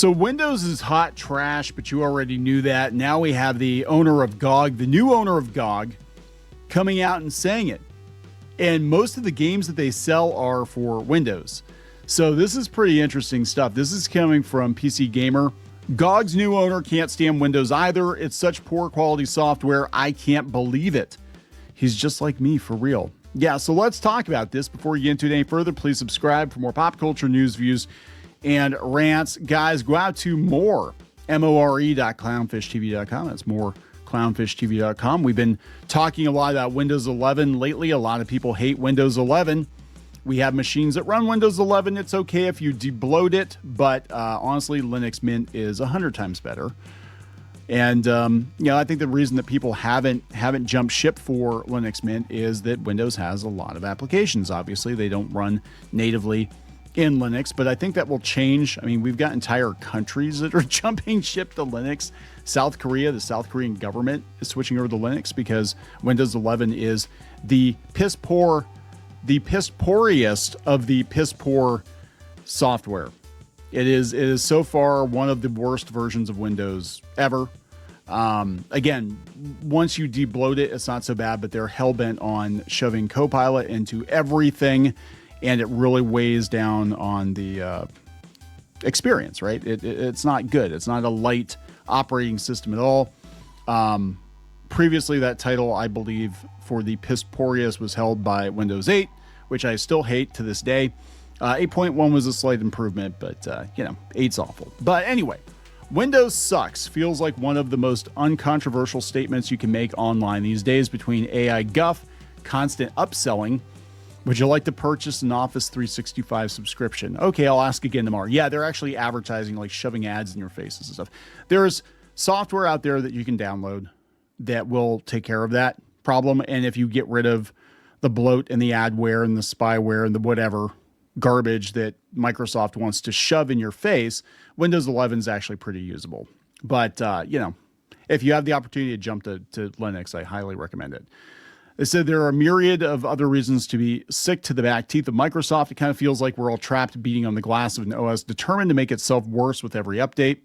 So Windows is hot trash, but you already knew that. Now we have the owner of GOG, the new owner of GOG, coming out and saying it. And most of the games that they sell are for Windows. So this is pretty interesting stuff. This is coming from PC Gamer. GOG's new owner can't stand Windows either. It's such poor quality software. I can't believe it. He's just like me, for real. Yeah, so let's talk about this. Before you get into it any further, please subscribe for more pop culture news, views, and rants. Guys, go out to more.clownfishtv.com. That's more.clownfishtv.com. We've been talking a lot about Windows 11 lately. A lot of people hate Windows 11. We have machines that run Windows 11. It's okay if you debloat it, but honestly, Linux Mint is 100 times better. And I think the reason that people haven't jumped ship for Linux Mint is that Windows has a lot of applications. Obviously, they don't run natively in Linux, but I think that will change. I mean, we've got entire countries that are jumping ship to Linux. South Korea, the South Korean government is switching over to Linux because Windows 11 is the piss poorest of the piss poor software. It is so far one of the worst versions of Windows ever. Again, once you debloat it, it's not so bad, but they're hell-bent on shoving Copilot into everything, and it really weighs down on the experience, right? It's not good. It's not a light operating system at all. Previously, that title, I believe, for the piss poorest was held by Windows 8, which I still hate to this day. 8.1 was a slight improvement, but 8's awful. But anyway, Windows sucks feels like one of the most uncontroversial statements you can make online these days between AI guff, constant upselling. Would you like to purchase an Office 365 subscription? Okay, I'll ask again tomorrow. Yeah, they're actually advertising, like shoving ads in your faces and stuff. There's software out there that you can download that will take care of that problem. And if you get rid of the bloat and the adware and the spyware and the whatever garbage that Microsoft wants to shove in your face, Windows 11 is actually pretty usable. But, if you have the opportunity to jump to Linux, I highly recommend it. They said there are a myriad of other reasons to be sick to the back teeth of Microsoft. It kind of feels like we're all trapped beating on the glass of an OS, determined to make itself worse with every update.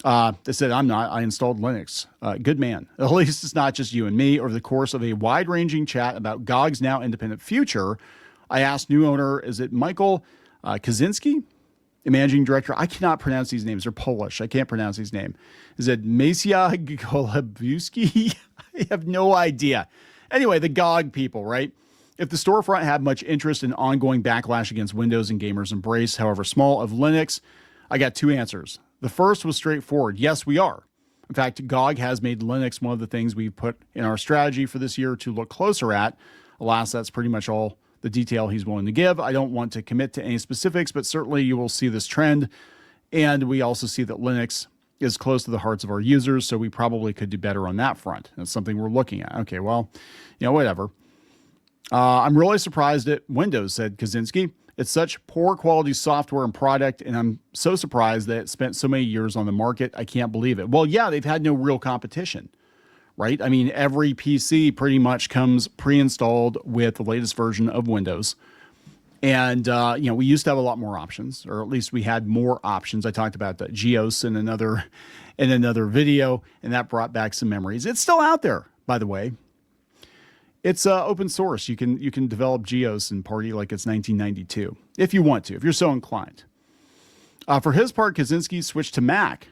They said, I'm not. I installed Linux. Good man. At least it's not just you and me. Over the course of a wide-ranging chat about GOG's now independent future, I asked new owner, is it Michael Kaczynski, managing director? I cannot pronounce these names. They're Polish. I can't pronounce his name. Is it Macia Golubowski? I have no idea. Anyway, the GOG people, right? If the storefront had much interest in ongoing backlash against Windows and gamers' embrace, however small, of Linux, I got two answers. The first was straightforward. Yes, we are. In fact, GOG has made Linux one of the things we've put in our strategy for this year to look closer at. Alas, that's pretty much all the detail he's willing to give. I don't want to commit to any specifics, but certainly you will see this trend. And we also see that Linux is close to the hearts of our users, so we probably could do better on that front. That's something we're looking at. Okay, well, whatever. I'm really surprised at Windows, said Kaczynski. It's such poor quality software and product, and I'm so surprised that it spent so many years on the market. I can't believe it. Well, yeah, they've had no real competition, right? I mean, every PC pretty much comes pre-installed with the latest version of Windows. And, we used to have a lot more options, or at least we had more options. I talked about the GEOS in another video, and that brought back some memories. It's still out there, by the way. It's open source. You can develop GEOS and party like it's 1992, if you want to, if you're so inclined. For his part, Kaczynski switched to Mac.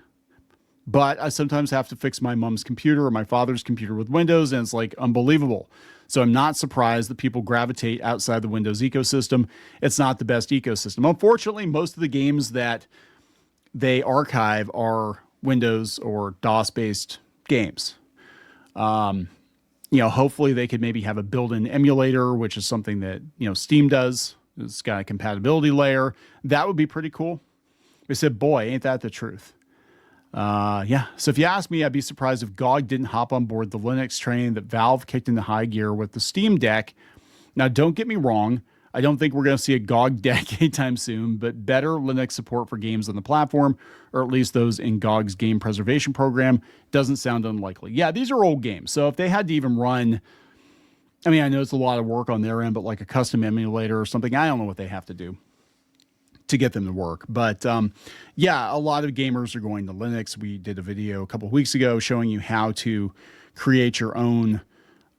But I sometimes have to fix my mom's computer or my father's computer with Windows, and it's like unbelievable. So I'm not surprised that people gravitate outside the Windows ecosystem. It's not the best ecosystem. Unfortunately, most of the games that they archive are Windows or DOS-based games. Hopefully they could maybe have a built-in emulator, which is something that, Steam does. It's got a compatibility layer. That would be pretty cool. They said, boy, ain't that the truth. So if you ask me, I'd be surprised if GOG didn't hop on board the Linux train that Valve kicked into high gear with the Steam Deck. Now, don't get me wrong. I don't think we're going to see a GOG deck anytime soon, but better Linux support for games on the platform, or at least those in GOG's game preservation program, doesn't sound unlikely. Yeah, these are old games. So if they had to even run, I know it's a lot of work on their end, but like a custom emulator or something, I don't know what they have to do to get them to work. But yeah, a lot of gamers are going to Linux. We did a video a couple of weeks ago showing you how to create your own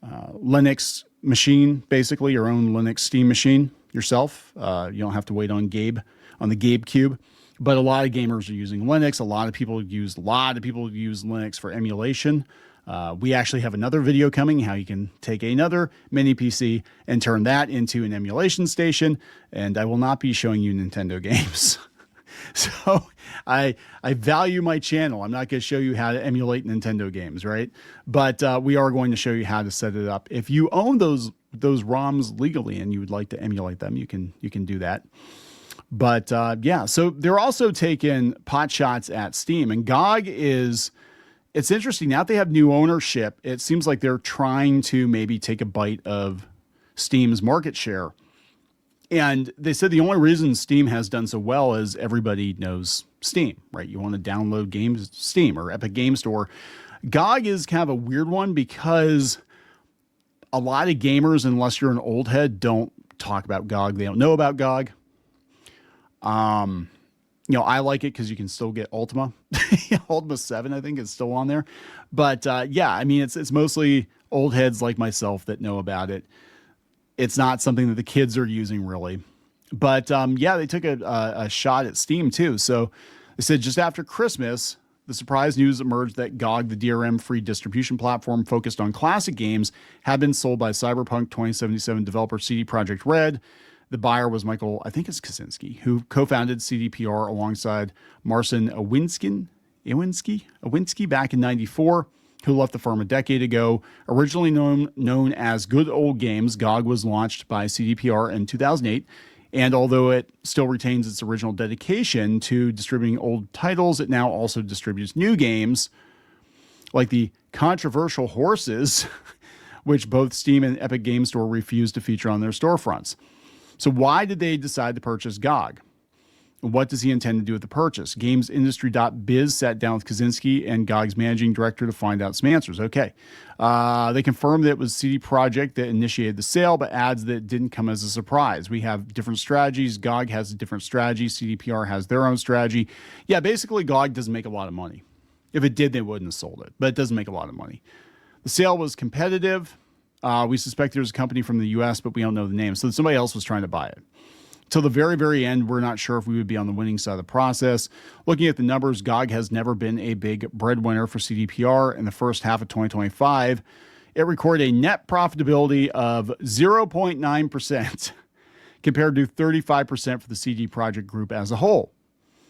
Linux machine, basically your own Linux Steam machine yourself. You don't have to wait on the Gabe Cube. But a lot of gamers are using Linux. A lot of people use Linux for emulation. We actually have another video coming, how you can take another mini PC and turn that into an emulation station. And I will not be showing you Nintendo games. So I value my channel. I'm not going to show you how to emulate Nintendo games, right? But we are going to show you how to set it up. If you own those ROMs legally and you would like to emulate them, you can do that. But yeah, so they're also taking pot shots at Steam, and GOG it's interesting. Now that they have new ownership, it seems like they're trying to maybe take a bite of Steam's market share. And they said the only reason Steam has done so well is everybody knows Steam, right? You want to download games, Steam or Epic Game Store. GOG is kind of a weird one because a lot of gamers, unless you're an old head, don't talk about GOG. They don't know about GOG. You know, I like it because you can still get Ultima. Ultima 7, I think, is still on there. But yeah, I mean, it's mostly old heads like myself that know about it. It's not something that the kids are using really. But yeah, they took a shot at Steam too. So they said just after Christmas, the surprise news emerged that GOG, the DRM-free distribution platform focused on classic games, had been sold by Cyberpunk 2077 developer CD Projekt Red. The buyer was Michael, I think it's Kaczynski, who co-founded CDPR alongside Marcin Iwinski back in '94, who left the firm a decade ago. Originally known as Good Old Games, GOG was launched by CDPR in 2008. And although it still retains its original dedication to distributing old titles, it now also distributes new games like the controversial Horses, which both Steam and Epic Game Store refused to feature on their storefronts. So why did they decide to purchase GOG? What does he intend to do with the purchase? GamesIndustry.biz sat down with Kaczynski and GOG's managing director to find out some answers. Okay. They confirmed that it was CD Projekt that initiated the sale, but adds that it didn't come as a surprise. We have different strategies. GOG has a different strategy. CDPR has their own strategy. Yeah, basically GOG doesn't make a lot of money. If it did, they wouldn't have sold it, but it doesn't make a lot of money. The sale was competitive. We suspect there's a company from the US, but we don't know the name. So somebody else was trying to buy it. Till the very, very end, we're not sure if we would be on the winning side of the process. Looking at the numbers, GOG has never been a big breadwinner for CDPR. In the first half of 2025, it recorded a net profitability of 0.9% compared to 35% for the CD Projekt Group as a whole.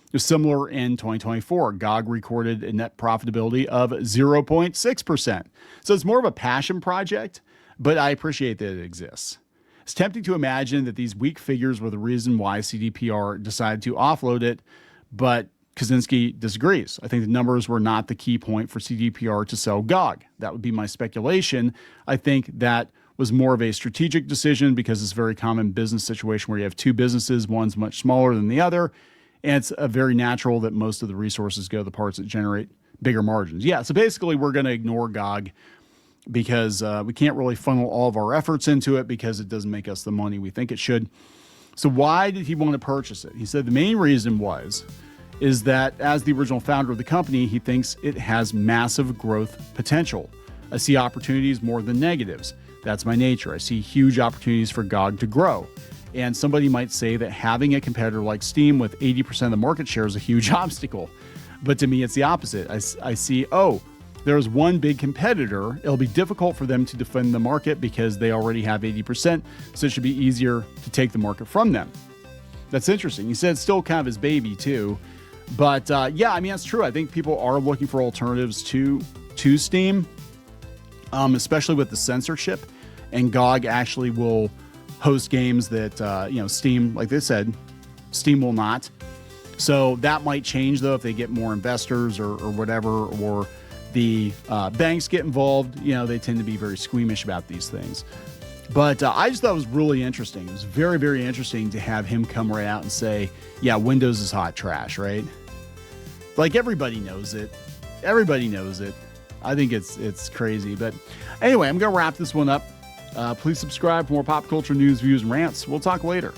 It was similar in 2024. GOG recorded a net profitability of 0.6%. So it's more of a passion project, but I appreciate that it exists. It's tempting to imagine that these weak figures were the reason why CDPR decided to offload it, but Kaczynski disagrees. I think the numbers were not the key point for CDPR to sell GOG. That would be my speculation. I think that was more of a strategic decision because it's a very common business situation where you have two businesses, one's much smaller than the other, and it's very natural that most of the resources go to the parts that generate bigger margins. Yeah, so basically we're going to ignore GOG because we can't really funnel all of our efforts into it because it doesn't make us the money we think it should. So why did he want to purchase it? He said the main reason is that as the original founder of the company, he thinks it has massive growth potential. I see opportunities more than negatives. That's my nature. I see huge opportunities for GOG to grow. And somebody might say that having a competitor like Steam with 80% of the market share is a huge obstacle. But to me, it's the opposite. I see, there's one big competitor. It'll be difficult for them to defend the market because they already have 80%, so it should be easier to take the market from them. That's interesting. He said it's still kind of his baby too. But yeah, I mean, that's true. I think people are looking for alternatives to Steam, especially with the censorship. And GOG actually will host games that, Steam, like they said, Steam will not. So that might change, though, if they get more investors or whatever, or the banks get involved. They tend to be very squeamish about these things. But I just thought it was really interesting. It was very, very interesting to have him come right out and say, yeah, Windows is hot trash, right? Like, everybody knows it. Everybody knows it. I think it's crazy. But anyway, I'm going to wrap this one up. Please subscribe for more pop culture news, views, and rants. We'll talk later.